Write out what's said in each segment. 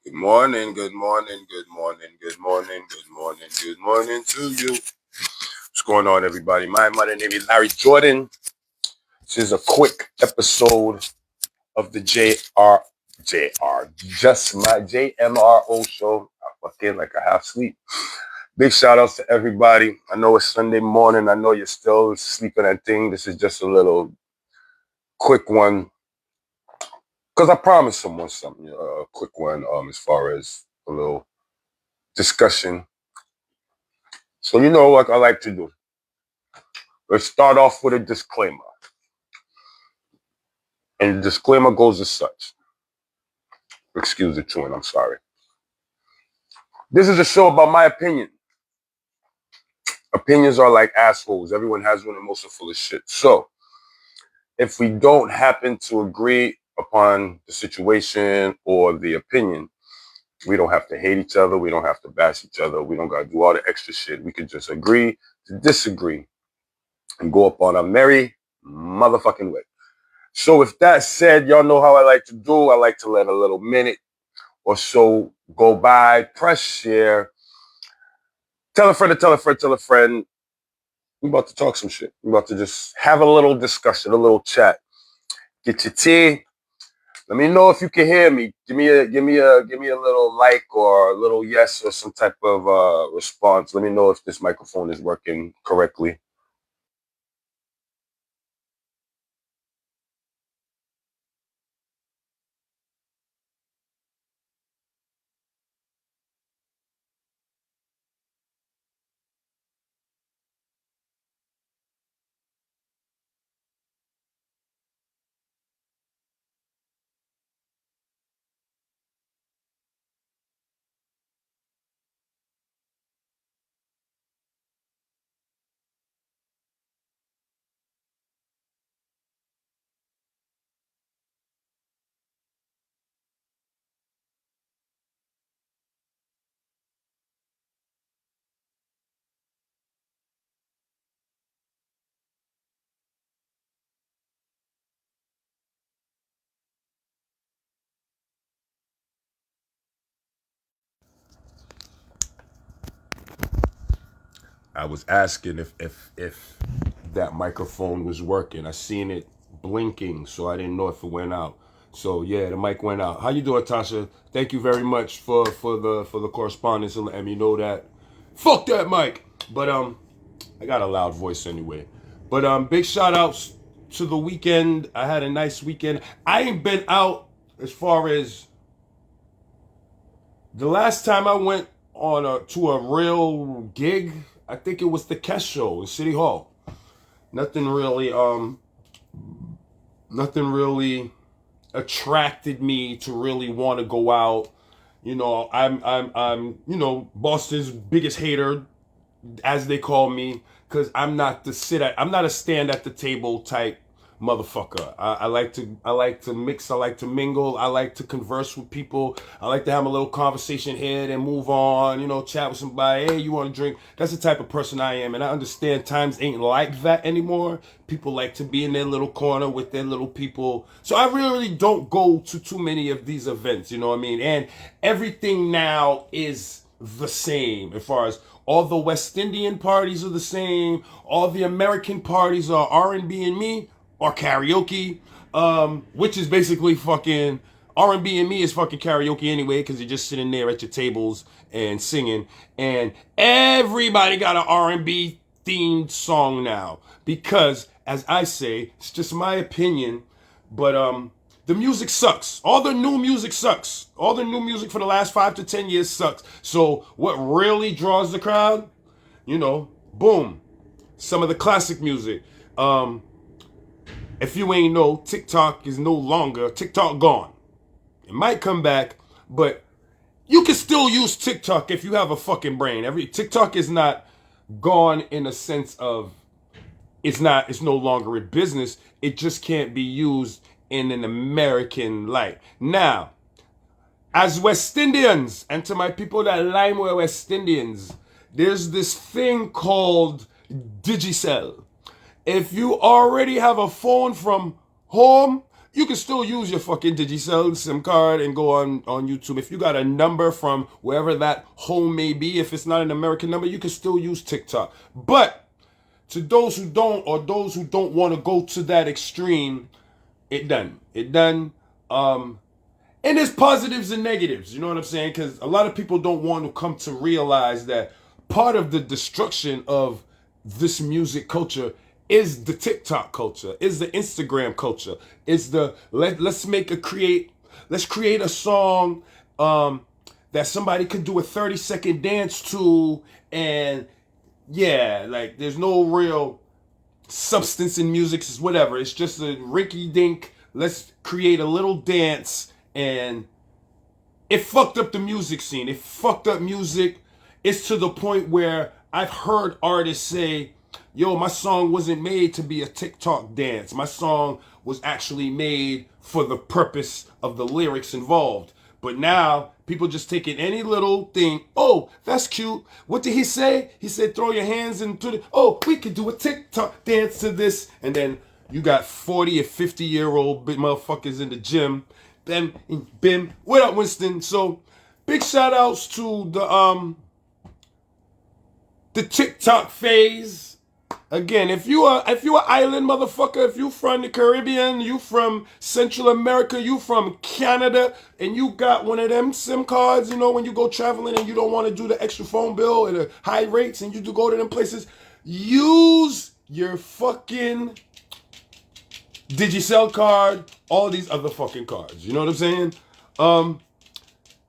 Good morning, good morning, good morning, good morning, good morning, good morning to you. What's going on, everybody? My name is Larry Jordan. This is a quick episode of the Just My JMRO show. I fucking like a half sleep. Big shout outs to everybody. I know it's Sunday morning. I know you're still sleeping and thing. This is just a little quick one. Because I promised someone something, a quick one as far as a little discussion. So you know what I like to do. Let's start off with a disclaimer. And the disclaimer goes as such. Excuse the chewing, I'm sorry. This is a show about my opinion. Opinions are like assholes. Everyone has one and most are full of shit. So, if we don't happen to agree upon the situation or the opinion, we don't have to hate each other. We don't have to bash each other. We don't got to do all the extra shit. We could just agree to disagree and go up on a merry motherfucking way. So with that said, y'all know how I like to do. I like to let a little minute or so go by, press share, tell a friend to tell a friend, tell a friend. We're about to talk some shit. We're about to just have a little discussion, a little chat. Get your tea. Let me know if you can hear me. Give me a little like or a little yes or some type of response. Let me know if this microphone is working correctly. I was asking if that microphone was working. I seen it blinking, so I didn't know if it went out. So yeah, the mic went out. How you doing, Tasha? Thank you very much for the correspondence and letting me know that. Fuck that mic. But I got a loud voice anyway. But big shout outs to the weekend. I had a nice weekend. I ain't been out as far as the last time I went to a real gig. I think it was the Kesh show in City Hall. Nothing really nothing really attracted me to really want to go out. You know, I'm Boston's biggest hater, as they call me, because I'm not a stand at the table type motherfucker. I like to mix, I like to mingle, I like to converse with people, I like to have a little conversation here and move on, chat with somebody. Hey, you want to drink? That's the type of person I am, and I understand times ain't like that anymore. People like to be in their little corner with their little people, so I really don't go to too many of these events, you know what I mean? And everything now is the same as far as all the West Indian parties are the same. All the American parties are R&B and me or karaoke, which is basically fucking R&B and me is fucking karaoke anyway, because you're just sitting there at your tables and singing. And everybody got an R&B themed song now, because as I say, it's just my opinion, but the music sucks. All the new music sucks. All the new music for the last 5 to 10 years sucks. So what really draws the crowd? Boom. Some of the classic music. If you ain't know, TikTok is no longer, TikTok gone. It might come back, but you can still use TikTok if you have a fucking brain. TikTok is not gone in a sense of it's no longer in business. It just can't be used in an American light. Now, as West Indians, and to my people that line with West Indians, there's this thing called Digicel. If you already have a phone from home, you can still use your fucking Digicel SIM card and go on YouTube. If you got a number from wherever that home may be, if it's not an American number, you can still use TikTok. But to those who don't, or those who don't want to go to that extreme, it done. And there's positives and negatives, you know what I'm saying? Because a lot of people don't want to come to realize that part of the destruction of this music culture is the TikTok culture, is the Instagram culture, is the let's create a song that somebody could do a 30-second dance to, and yeah, like there's no real substance in music, it's whatever. It's just a rinky dink. Let's create a little dance, and it fucked up the music scene. It fucked up music. It's to the point where I've heard artists say, yo, my song wasn't made to be a TikTok dance. My song was actually made for the purpose of the lyrics involved. But now, people just taking any little thing. Oh, that's cute. What did he say? He said, throw your hands into the... Oh, we could do a TikTok dance to this. And then you got 40 or 50-year-old big motherfuckers in the gym. Bim. What up, Winston? So, big shout-outs to the TikTok phase. Again, if you are island motherfucker, if you from the Caribbean, you from Central America, you from Canada, and you got one of them SIM cards, you know, when you go traveling and you don't want to do the extra phone bill and the high rates and you do go to them places, use your fucking Digicel card, all these other fucking cards. You know what I'm saying?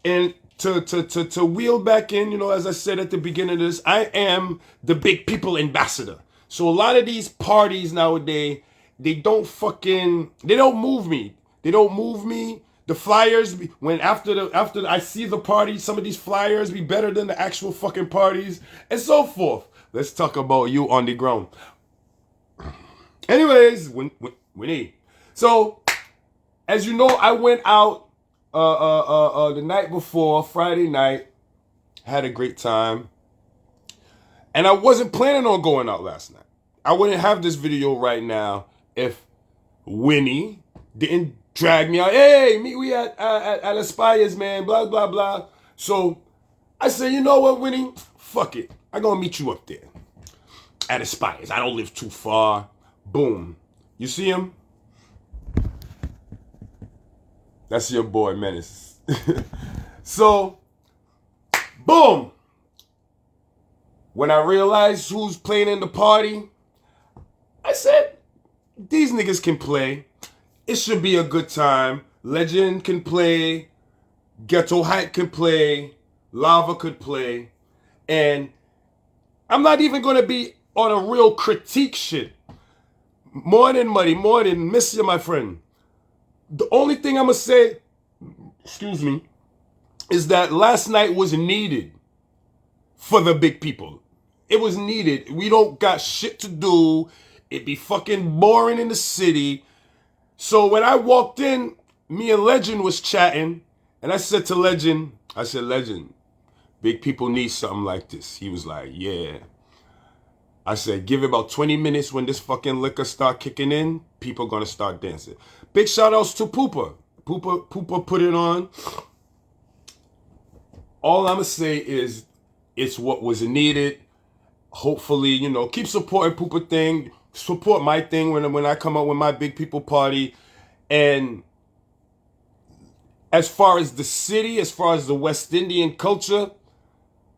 And to wheel back in, you know, as I said at the beginning of this, I am the big people ambassador. So a lot of these parties nowadays, they don't move me. They don't move me. The flyers, when after I see the party, some of these flyers be better than the actual fucking parties, and so forth. Let's talk about you on the ground. Anyways, Winnie. So, as you know, I went out the night before, Friday night, had a great time. And I wasn't planning on going out last night. I wouldn't have this video right now if Winnie didn't drag me out. Hey, meet we at Aspires, man, blah, blah, blah. So I said, you know what, Winnie? Fuck it. I'm going to meet you up there at Aspires. I don't live too far. Boom. You see him? That's your boy, Menace. So, boom. When I realized who's playing in the party, I said, these niggas can play. It should be a good time. Legend can play. Ghetto Hype can play. Lava could play. And I'm not even going to be on a real critique shit. Morning, Muddy. Morning. Miss you, my friend. The only thing I'm going to say, excuse me, is that last night was needed for the big people. It was needed. We don't got shit to do. It'd be fucking boring in the city. So when I walked in, me and Legend was chatting, and I said to Legend, Legend, big people need something like this. He was like, yeah. I said, give it about 20 minutes when this fucking liquor start kicking in, people gonna start dancing. Big shout outs to Poopa. Poopa put it on. All I'm gonna say is it's what was needed. Hopefully, you know, keep supporting Poopa thing. Support my thing when I come out with my big people party. And as far as the city, as far as the West Indian culture,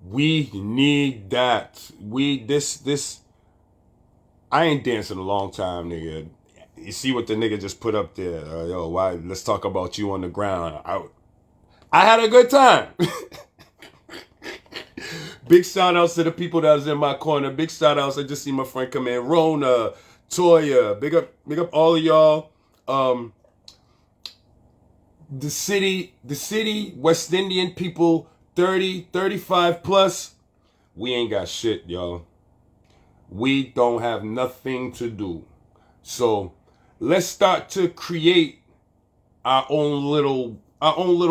we need that. I ain't dancing a long time, nigga. You see what the nigga just put up there? Yo, why? Let's talk about you on the ground. I had a good time. Big shout outs to the people that was in my corner. Big shout outs. I just see my friend come in. Rona, Toya. Big up all of y'all. The city, West Indian people, 30, 35 plus. We ain't got shit, y'all. We don't have nothing to do. So let's start to create our own little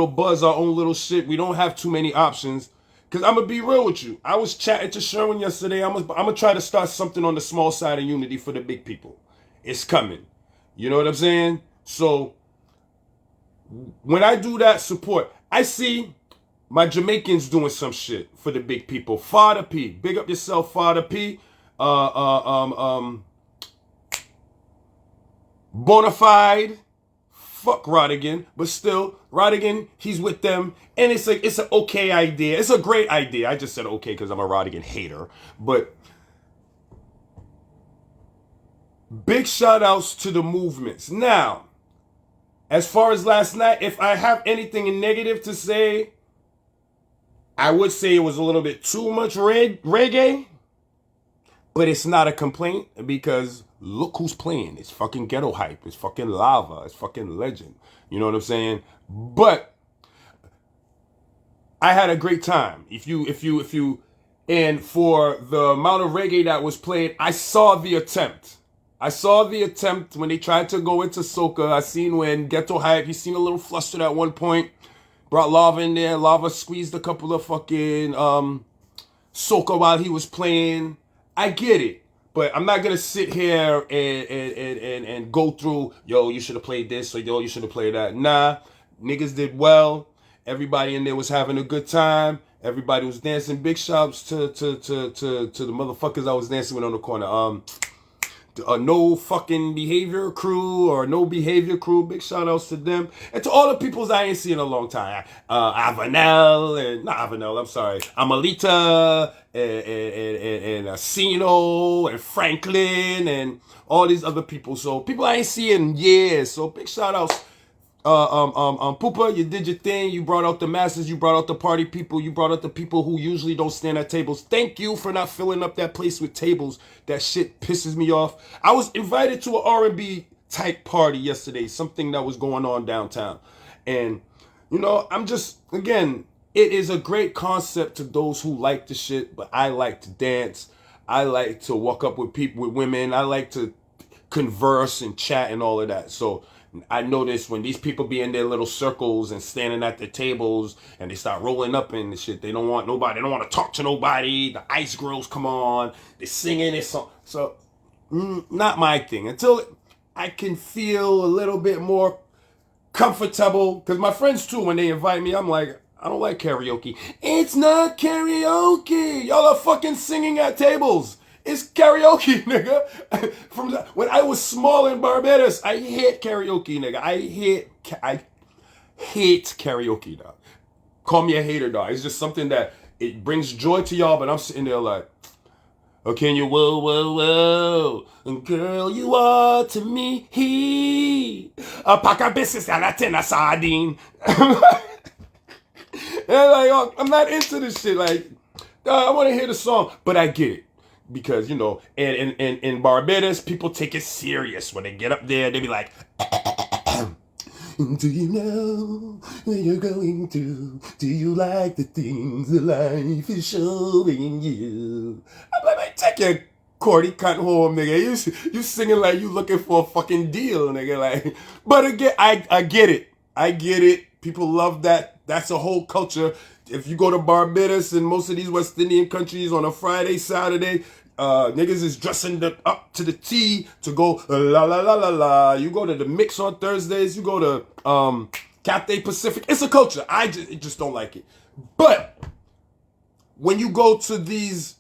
buzz, our own little shit. We don't have too many options. Because I'm going to be real with you. I was chatting to Sherwin yesterday. I'm going to try to start something on the small side of unity for the big people. It's coming. You know what I'm saying? So when I do that support, I see my Jamaicans doing some shit for the big people. Father P, big up yourself, Father P. Bonafide, fuck Rodigan, but still, Rodigan, he's with them, and it's like it's an okay idea. It's a great idea. I just said okay because I'm a Rodigan hater, but big shout outs to the movements. Now, as far as last night, if I have anything negative to say, I would say it was a little bit too much reggae, but it's not a complaint because look who's playing. It's fucking Ghetto Hype. It's fucking Lava. It's fucking Legend. You know what I'm saying? But I had a great time. And for the amount of reggae that was played, I saw the attempt. I saw the attempt when they tried to go into soca. I seen when Ghetto Hype, he seemed a little flustered at one point. Brought Lava in there. Lava squeezed a couple of fucking soca while he was playing. I get it. But I'm not going to sit here and go through, yo, you should have played this, or yo, you should have played that. Nah, niggas did well. Everybody in there was having a good time. Everybody was dancing. Big shouts to the motherfuckers I was dancing with on the corner. No fucking behavior crew or no behavior crew. Big shout outs to them. And to all the peoples I ain't seen in a long time. Avanel and not Avanel, I'm sorry. Amalita and Asino and Franklin and all these other people. So people I ain't seen in years. So big shout outs. Poopa, you did your thing. You brought out the masses. You brought out the party people. You brought out the people who usually don't stand at tables. Thank you for not filling up that place with tables. That shit pisses me off. I was invited to an R&B type party yesterday, something that was going on downtown. And, you know, I'm just, again, it is a great concept to those who like the shit, but I like to dance. I like to walk up with people, with women. I like to converse and chat and all of that. So I notice when these people be in their little circles and standing at their tables and they start rolling up in the shit, they don't want nobody, they don't want to talk to nobody. The ice girls come on, they're singing this song. So, not my thing. Until I can feel a little bit more comfortable. Because my friends too, when they invite me, I'm like, I don't like karaoke. It's not karaoke. Y'all are fucking singing at tables. It's karaoke, nigga. From when I was small in Barbados, I hate karaoke, nigga. I hate karaoke, dog. Call me a hater, dog. It's just something that it brings joy to y'all, but I'm sitting there like, oh, can you whoa, whoa, whoa, and girl, you are to me he a pack of biscuits and a tin of sardine. And like, oh, I'm not into this shit. Like, I want to hear the song, but I get it. Because, you know, in Barbados, people take it serious. When they get up there, they be like, do you know where you're going to? Do you like the things that life is showing you? I'm like, man, take your cordy cunt home, nigga. You singing like you looking for a fucking deal, nigga. Like, but again, I get it. I get it. People love that. That's a whole culture. If you go to Barbados and most of these West Indian countries on a Friday, Saturday, niggas is dressing up to the T to go la la la la la. You go to the Mix on Thursdays. You go to Cathay Pacific. It's a culture. I just don't like it. But when you go to these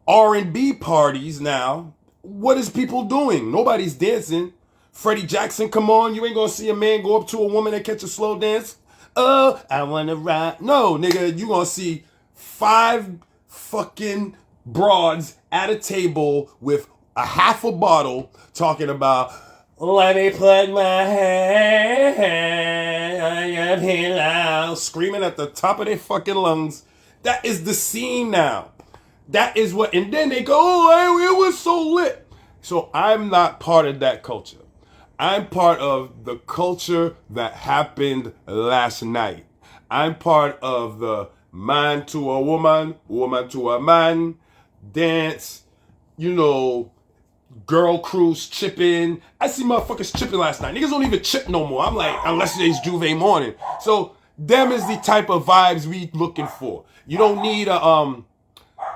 R&B parties now, what is people doing? Nobody's dancing. Freddie Jackson, come on. You ain't gonna see a man go up to a woman and catch a slow dance. Oh, I wanna ride. No, nigga, you gonna see 5 fucking broads at a table with a half a bottle talking about, let me put my hand on your pillow, screaming at the top of their fucking lungs. That is the scene now. That is what, and then they go, oh, it was so lit. So I'm not part of that culture. I'm part of the culture that happened last night. I'm part of the man to a woman, woman to a man, dance, you know, girl crews chipping. I see motherfuckers chipping last night. Niggas don't even chip no more. I'm like, unless it's Juve morning. So them is the type of vibes we looking for. You don't need a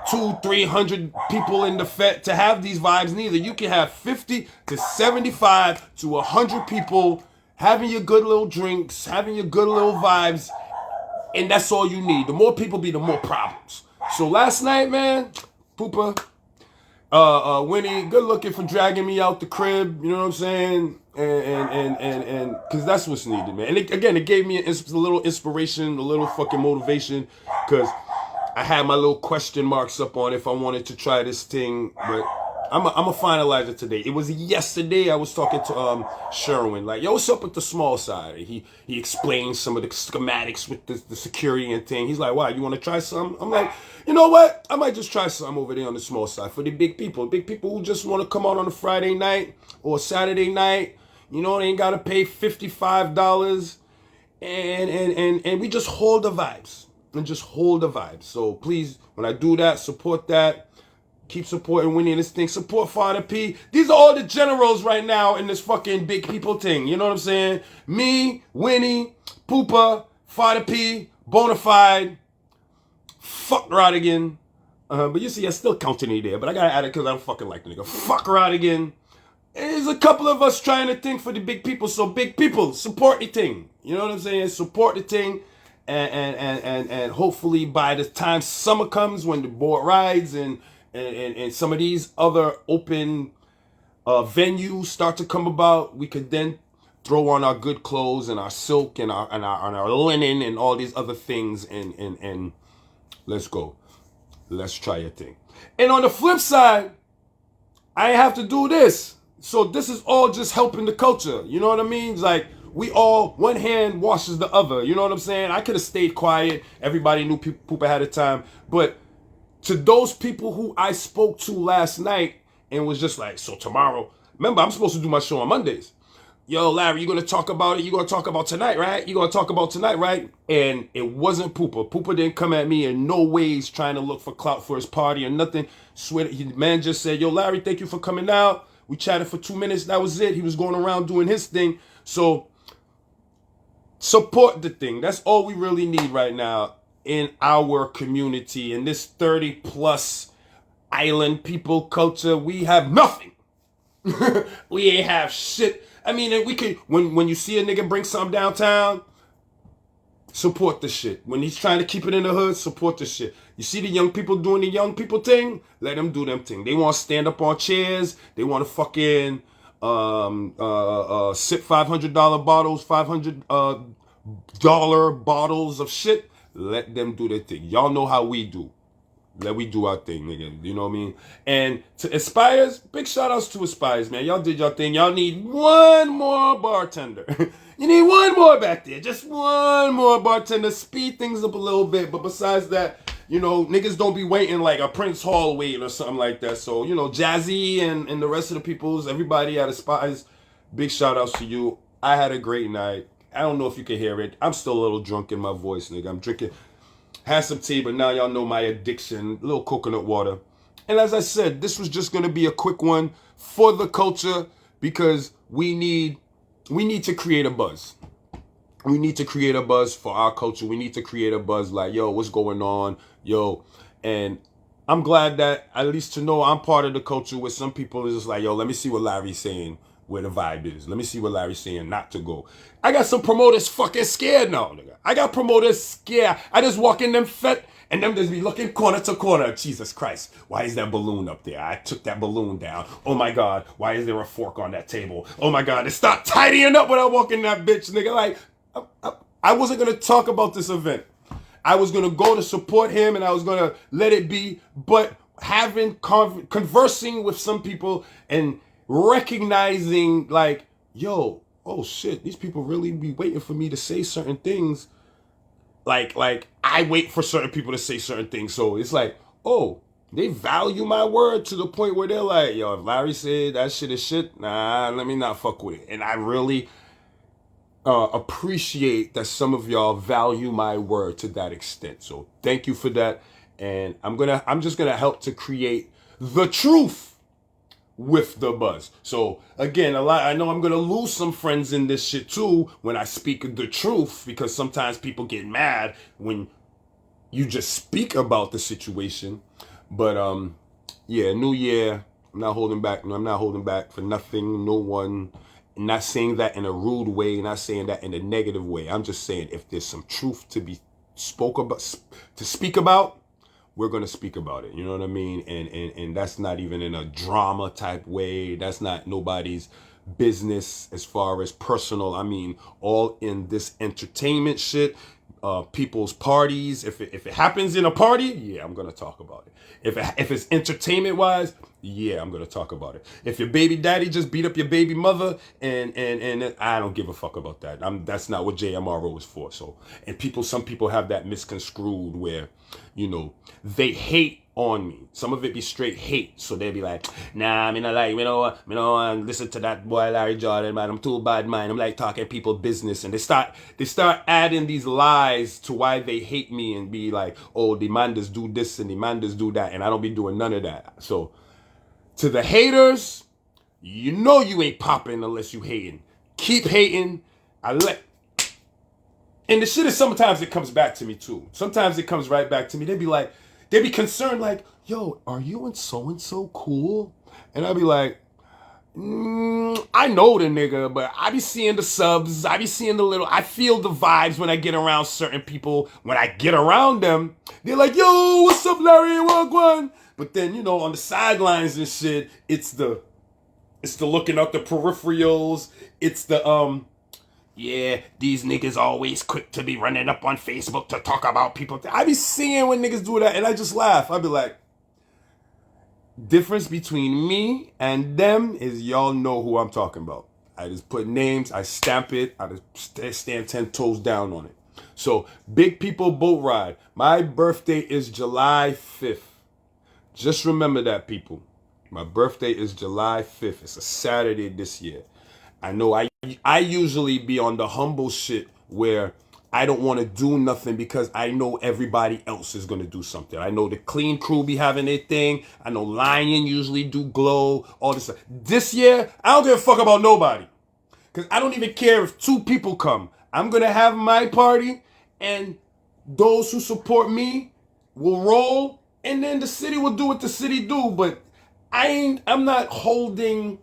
200-300 people in the Fed to have these vibes neither. You can have 50 to 75 to 100 people having your good little drinks, having your good little vibes, and that's all you need. The more people be, the more problems. So last night, man, Poopa, Winnie, good looking for dragging me out the crib. You know what I'm saying? And because that's what's needed, man. And it gave me a little inspiration, a little fucking motivation, because I had my little question marks up on if I wanted to try this thing, but I'm a finalize it today. It was yesterday I was talking to Sherwin, like, yo, what's up with the small side? He explained some of the schematics with the security and thing. He's like, why, you want to try something? I'm like, you know what? I might just try something over there on the small side for the big people who just want to come out on a Friday night or a Saturday night. You know, they ain't got to pay $55, and we just hold the vibes. And just hold the vibes. So please, when I do that, support that. Keep supporting Winnie and this thing. Support Father P. These are all the generals right now in this fucking big people thing. You know what I'm saying? Me, Winnie, Poopa, Father P, Bonafide, fuck Rodigan. But you see, I still counting it there. But I gotta add it because I don't fucking like the nigga. Fuck Rodigan. There's a couple of us trying to think for the big people. So big people, support the thing. You know what I'm saying? Support the thing. And hopefully by the time summer comes, when the board rides and some of these other open venues start to come about, we could then throw on our good clothes and our silk and our linen and all these other things and let's go. Let's try a thing. And on the flip side, I have to do this. So this is all just helping the culture. You know what I mean? It's like, we all, one hand washes the other. You know what I'm saying? I could have stayed quiet. Everybody knew Poopa had a time. But to those people who I spoke to last night and was just like, so tomorrow, remember, I'm supposed to do my show on Mondays. Yo, Larry, you going to talk about it? You going to talk about tonight, right? You going to talk about tonight, right? And it wasn't Poopa. Poopa didn't come at me in no ways trying to look for clout for his party or nothing. Swear, the man just said, yo, Larry, thank you for coming out. We chatted for 2 minutes. That was it. He was going around doing his thing. So support the thing. That's all we really need right now in our community. In this 30 plus island people culture, we have nothing. We ain't have shit. I mean, we could, when you see a nigga bring something downtown, support the shit. When he's trying to keep it in the hood, support the shit. You see the young people doing the young people thing, let them do them thing. They want to stand up on chairs. They want to fucking sip $500 bottles, $500 bottles of shit. Let them do their thing. Y'all know how we do. Let we do our thing, nigga. You know what I mean? And to Aspires, big shout outs to Aspires, man. Y'all did your thing. Y'all need one more bartender. You need one more back there. Just one more bartender. Speed things up a little bit. But besides that, you know, niggas don't be waiting like a Prince Hall wait or something like that. So, you know, Jazzy and the rest of the peoples, everybody at Aspires, big shout outs to you. I had a great night. I don't know if you can hear it. I'm still a little drunk in my voice, nigga. I'm drinking, had some tea, but now y'all know my addiction. A little coconut water. And as I said, this was just going to be a quick one for the culture because we need to create a buzz. We need to create a buzz for our culture. We need to create a buzz like, yo, what's going on? Yo. And I'm glad that at least to know I'm part of the culture where some people is just like, yo, let me see what Larry's saying, where the vibe is. Let me see what Larry's saying not to go. I got some promoters fucking scared now, nigga. I got promoters scared. I just walk in them fet and them just be looking corner to corner. Jesus Christ, why is that balloon up there? I took that balloon down. Oh my God, why is there a fork on that table? Oh my God, it's not tidying up when I walk in that bitch, nigga. Like, I wasn't going to talk about this event. I was going to go to support him and I was going to let it be. But conversing with some people and recognizing like, yo, oh shit, these people really be waiting for me to say certain things. Like I wait for certain people to say certain things. So it's like, oh, they value my word to the point where they're like, yo, if Larry said that shit is shit, nah, let me not fuck with it. And I really appreciate that some of y'all value my word to that extent. So thank you for that. And I'm just gonna help to create the truth with the buzz. So again, I know I'm gonna lose some friends in this shit too when I speak the truth, because sometimes people get mad when you just speak about the situation. But yeah, new year, I'm not holding back for nothing, no one. not saying that in a rude way, not saying that in a negative way. I'm just saying if there's some truth to be speak about, we're gonna speak about it. You know what I mean? And that's not even in a drama type way. That's not nobody's business as far as personal. I mean, all in this entertainment shit. People's parties. If it happens in a party, yeah, I'm gonna talk about it. If it's entertainment wise, yeah, I'm gonna talk about it. If your baby daddy just beat up your baby mother, and I don't give a fuck about that. That's not what JMRO is for. So, and some people have that misconstrued where, they hate on me. Some of it be straight hate. So they be like, nah, me not like, me don't listen to that boy Larry Jordan, man. I'm too bad, man. I'm like talking people business. And they start adding these lies to why they hate me and be like, oh, the Manders do this and the Manders do that. And I don't be doing none of that. So to the haters, you ain't popping unless you hating. Keep hating. And the shit is sometimes it comes back to me too. Sometimes it comes right back to me. They be concerned like, yo, are you and so cool? And I'll be like, I know the nigga, but I be seeing the subs. I be seeing I feel the vibes when I get around certain people. When I get around them, they're like, yo, what's up, Larry? Wagwan? But then, on the sidelines and shit, it's the looking up the peripherals. It's the, yeah, these niggas always quick to be running up on Facebook to talk about people. I be seeing when niggas do that, and I just laugh. I be like, difference between me and them is y'all know who I'm talking about. I just put names, I stamp it, I just stand 10 toes down on it. So, Big People Boat Ride. My birthday is July 5th. Just remember that, people. My birthday is July 5th. It's a Saturday this year. I know I usually be on the humble shit where I don't want to do nothing because I know everybody else is going to do something. I know the clean crew be having their thing. I know Lion usually do glow, all this stuff. This year, I don't give a fuck about nobody. Because I don't even care if 2 people come. I'm going to have my party and those who support me will roll and then the city will do what the city do. But I'm not holding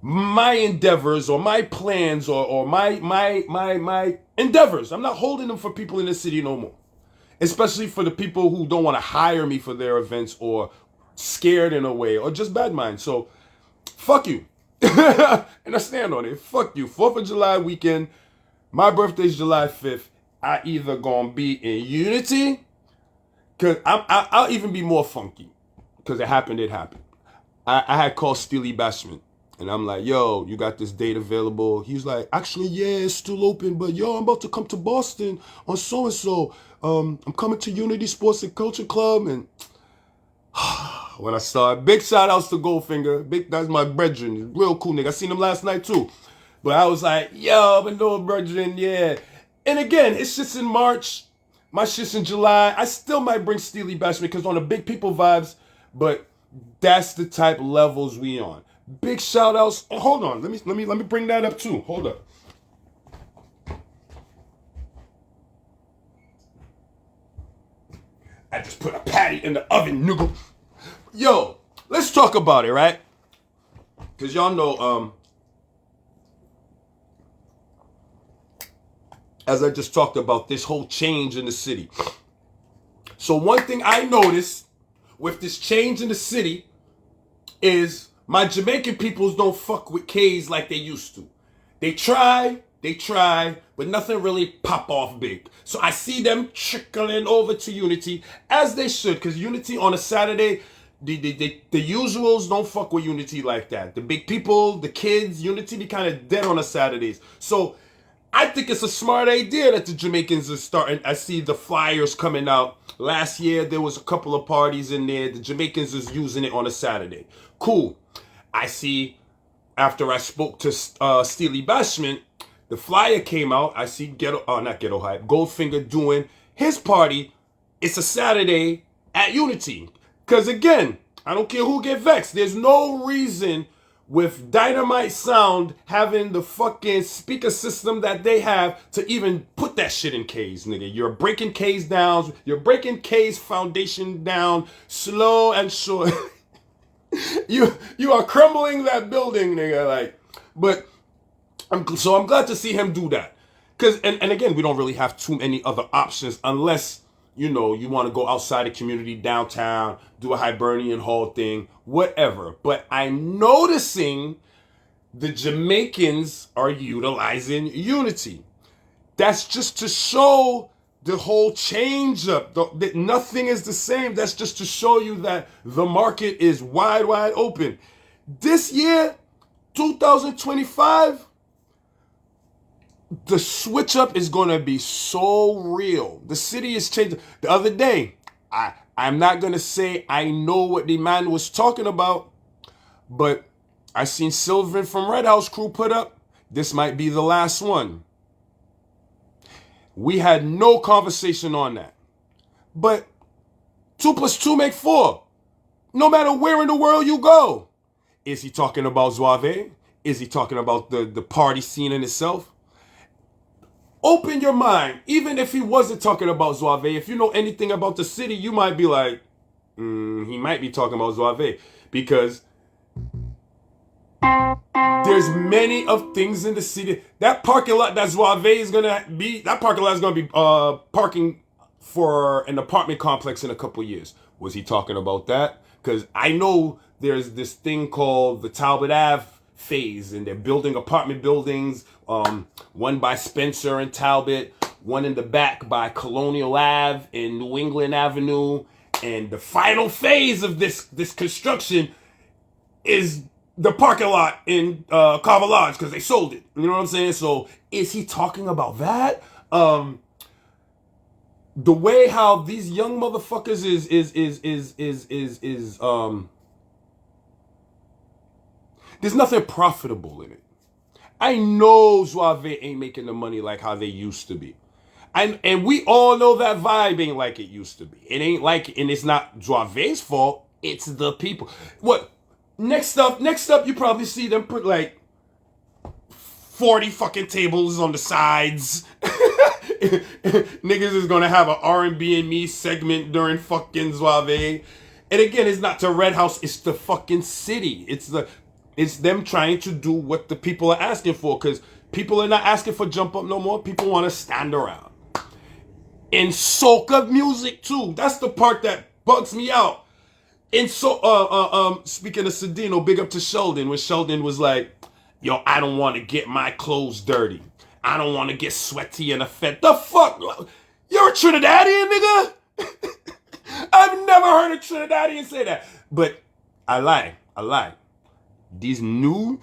my endeavors or my plans or my endeavors. I'm not holding them for people in the city no more. Especially for the people who don't want to hire me for their events or scared in a way or just bad mind. So, fuck you. And I stand on it. Fuck you. 4th of July weekend. My birthday's July 5th. I either gonna be in Unity, because I'll even be more funky. Because it happened. I had called Steely Bashman. And I'm like, yo, you got this date available? He's like, actually, yeah, it's still open. But, yo, I'm about to come to Boston on so-and-so. I'm coming to Unity Sports and Culture Club. And when I started, big shout-outs to Goldfinger. That's my brethren. Real cool nigga. I seen him last night, too. But I was like, yo, I've been doing brethren, yeah. And again, it's just in March. My shit's in July. I still might bring Steely Bashman because on the Big People vibes. But that's the type of levels we on. Big shout outs. Oh, hold on. Let me bring that up too. Hold up. I just put a patty in the oven, nigga. Yo, let's talk about it, right? Cause y'all know, as I just talked about this whole change in the city. So one thing I noticed with this change in the city is my Jamaican peoples don't fuck with K's like they used to. They try, but nothing really pop off big. So I see them trickling over to Unity, as they should, because Unity on a Saturday, the usuals don't fuck with Unity like that. The big people, the kids, Unity be kind of dead on a Saturdays. So I think it's a smart idea that the Jamaicans are starting. I see the flyers coming out. Last year, there was a couple of parties in there. The Jamaicans is using it on a Saturday. Cool. I see, after I spoke to Steely Bashman, the flyer came out. I see not Ghetto Hype, Goldfinger doing his party. It's a Saturday at Unity. Because again, I don't care who get vexed. There's no reason with Dynamite Sound having the fucking speaker system that they have to even put that shit in K's, nigga. You're breaking K's down. You're breaking K's foundation down slow and sure. You are crumbling that building, nigga. Like, But I'm glad to see him do that. Cause and again, we don't really have too many other options unless, you know, you want to go outside the community, downtown, do a Hibernian Hall thing, whatever. But I'm noticing the Jamaicans are utilizing Unity. That's just to show the whole change up, that nothing is the same. That's just to show you that the market is wide open. This year, 2025, the switch up is going to be so real. The city is changing. The other day, I'm not going to say I know what the man was talking about, but I seen Sylvan from Red House Crew put up, this might be the last one. We had no conversation on that. But 2 plus 2 make 4. No matter where in the world you go. Is he talking about Zouave? Is he talking about the party scene in itself? Open your mind. Even if he wasn't talking about Zouave, if you know anything about the city, you might be like, he might be talking about Zouave. Because there's many of things in the city. That parking lot that Zouave is gonna be, that parking lot is gonna be parking for an apartment complex in a couple years. Was he talking about that? Because I know there's this thing called the Talbot Ave phase, and they're building apartment buildings. One by Spencer and Talbot, one in the back by Colonial Ave and New England Avenue, and the final phase of this construction is the parking lot in Carver Lodge because they sold it. You know what I'm saying? So is he talking about that? The way how these young motherfuckers is there's nothing profitable in it. I know Zouave ain't making the money like how they used to be. And we all know that vibe ain't like it used to be. It ain't like, and it's not Zouave's fault. It's the people. What? Next up, you probably see them put like 40 fucking tables on the sides. Niggas is gonna have an R&B and me segment during fucking Zouave. And again, it's not to Red House, it's the fucking city. It's them trying to do what the people are asking for, because people are not asking for jump up no more. People want to stand around. In soca music too. That's the part that bugs me out. And so, speaking of Cedino, big up to Sheldon, when Sheldon was like, yo, I don't want to get my clothes dirty. I don't want to get sweaty and offended. The fuck? You're a Trinidadian, nigga? I've never heard a Trinidadian say that. But I lie. These new,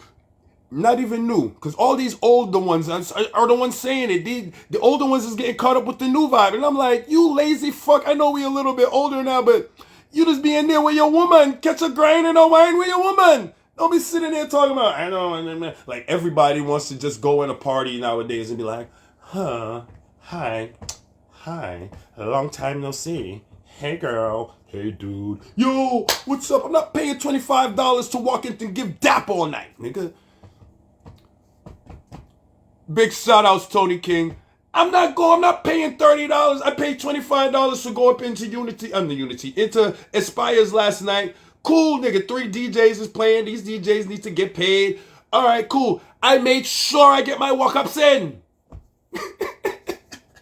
not even new, because all these older ones are the ones saying it. The older ones is getting caught up with the new vibe. And I'm like, you lazy fuck. I know we a little bit older now, but you just be in there with your woman. Catch a grind and a wine with your woman. Don't be sitting there talking about, I know, like everybody wants to just go in a party nowadays and be like, hi, a long time no see. Hey girl, hey dude, yo, what's up? I'm not paying $25 to walk in and give dap all night, nigga. Big shout outs, Tony King. I'm not paying $30. I paid $25 to go up into into Aspires last night. Cool, nigga. 3 DJs is playing. These DJs need to get paid. All right, cool. I made sure I get my walk-ups in.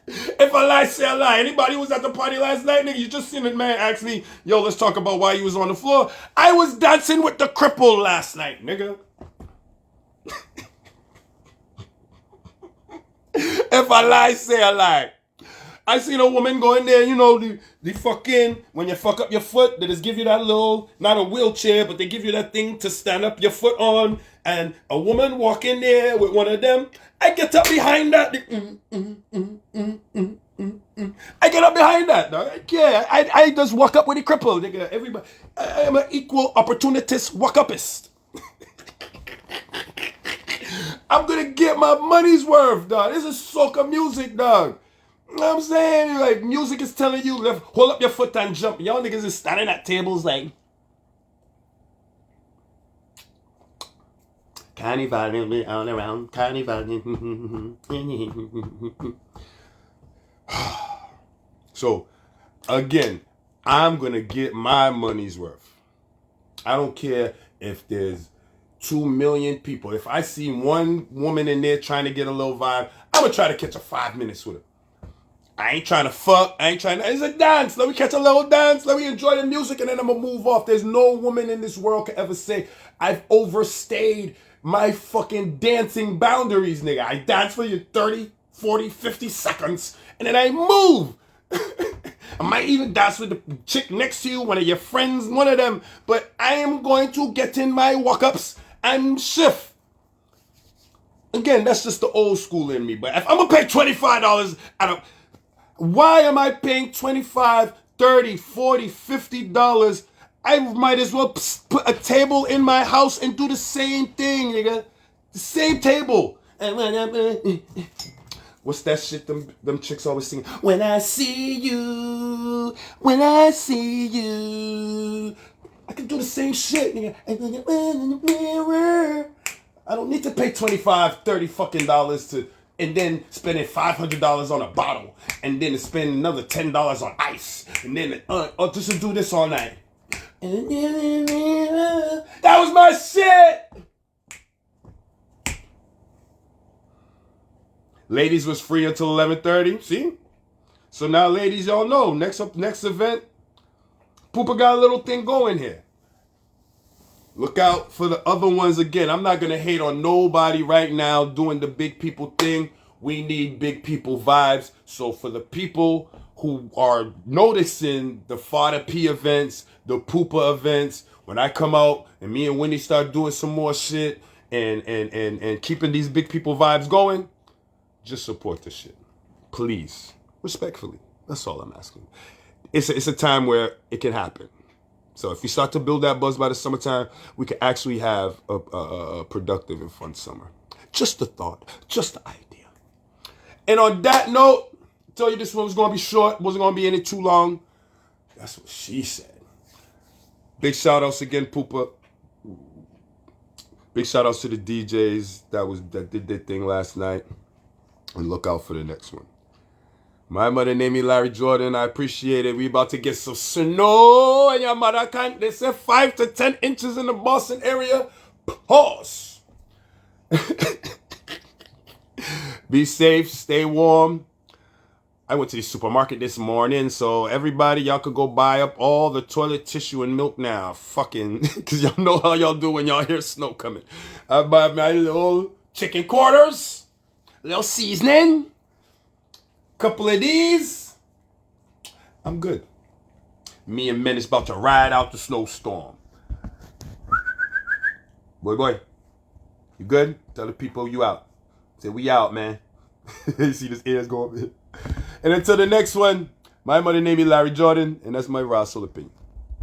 If I lie, say I lie. Anybody who was at the party last night, nigga, you just seen it, man, ask me, yo, let's talk about why you was on the floor. I was dancing with the cripple last night, nigga. If I lie, say I lie. I seen a woman go in there, you know, the fucking, when you fuck up your foot, they just give you that little, not a wheelchair, but they give you that thing to stand up your foot on, and a woman walk in there with one of them. I get up behind that. I get up behind that. Yeah, I just walk up with the cripple, nigga. Everybody, I am an equal opportunist walk-upist. I'm gonna get my money's worth, dog. This is soca music, dog. You know what I'm saying? Like, music is telling you, hold up your foot and jump. Y'all niggas is standing at tables like, carnival all around, carnival. So, again, I'm gonna get my money's worth. I don't care if there's 2 million people. If I see one woman in there trying to get a little vibe, I'm gonna try to catch a 5 minutes with her. I ain't trying to fuck. It's a dance. Let me catch a little dance. Let me enjoy the music, and then I'm gonna move off. There's no woman in this world can ever say I've overstayed my fucking dancing boundaries, nigga. I dance for you 30, 40, 50 seconds, and then I move. I might even dance with the chick next to you, one of your friends, one of them. But I am going to get in my walk-ups and shift. Again, that's just the old school in me. But if I'm going to pay $25 why am I paying $25, $30, $40, $50? I might as well put a table in my house and do the same thing, nigga. The same table. What's that shit them chicks always sing? When I see you, when I see you. I can do the same shit, nigga. I don't need to pay $25, $30 fucking dollars and then spending $500 on a bottle, and then spend another $10 on ice, and then just to do this all night. That was my shit. Ladies was free until 11:30. See? So now, ladies, y'all know. Next event, Poopa got a little thing going here. Look out for the other ones again. I'm not going to hate on nobody right now doing the big people thing. We need big people vibes. So for the people who are noticing the Fada P events, the Poopa events, when I come out and me and Winnie start doing some more shit and keeping these big people vibes going, just support the shit. Please. Respectfully. That's all I'm asking. It's a time where it can happen. So if you start to build that buzz by the summertime, we can actually have a productive and fun summer. Just a thought. Just the idea. And on that note, I tell you this one was going to be short. Wasn't going to be in it too long. That's what she said. Big shout outs again, Poopa. Big shout outs to the DJs that did their thing last night. And look out for the next one. My mother named me Larry Jordan. I appreciate it. We about to get some snow. And your mother can't. They said 5 to 10 inches in the Boston area. Pause. Be safe. Stay warm. I went to the supermarket this morning. So everybody, y'all could go buy up all the toilet tissue and milk now. Fucking. Because y'all know how y'all do when y'all hear snow coming. I buy my little chicken quarters. Little seasoning. Couple of these. I'm good. Me and Menace about to ride out the snowstorm. Boy. You good? Tell the people you out. Say we out, man. You see this ears go up here. And until the next one, my mother named me Larry Jordan, and that's my raw soul opinion.